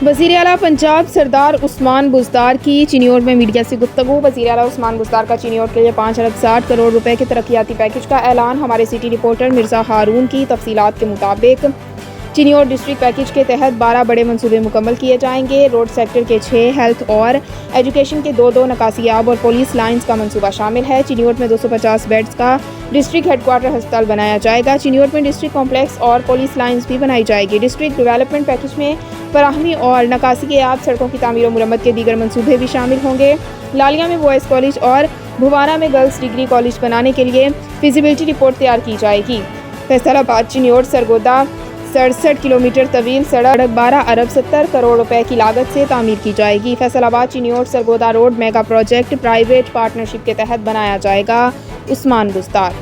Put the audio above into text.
वज़ीर आला पंजाब सरदार उस्मान बुज़दार की चिन्योट में मीडिया से गुफ्तगू। वज़ीर आला उस्मान बुज़दार का चिन्योट के लिए 5 अरब 60 करोड़ रुपए के तरक्याती पैकेज का ऐलान। हमारे सिटी रिपोर्टर मिर्ज़ा हारून की तफसीलात के मुताबिक चिन्योट डिस्ट्रिक्ट पैकेज के तहत 12 बड़े मंसूबे मुकम्मल किए जाएंगे। रोड सेक्टर के 6, हेल्थ और एजुकेशन के 2 नकासियाब और पुलिस लाइन्स का मंसूबा शामिल है। चिन्योट में 250 बेड्स का डिस्ट्रिक्ट हेडक्वार्टर अस्पताल बनाया जाएगा। चिन्योट में डिस्ट्रिक्ट कॉम्प्लेक्स और पुलिस लाइन्स भी बनाई जाएगी। डिस्ट्रिक्ट डेवलपमेंट पैकेज में फराहमी और नकासी के याद सड़कों की तामीर और मुरम्मत के दीगर मंसूबे भी शामिल होंगे। लालिया में बॉयज़ कॉलेज और भुवाना में गर्ल्स डिग्री कॉलेज बनाने के लिए फिजिबिलिटी रिपोर्ट तैयार की जाएगी। फैसलाबाद चिन्योट सरगोदा 67 किलोमीटर तवील सड़क 12 अरब 70 करोड़ रुपए की लागत से तामीर की जाएगी। Faisalabad Chiniot Sargodha road mega project private partnership के तहत बनाया जाएगा। उस्मान बुज़दार।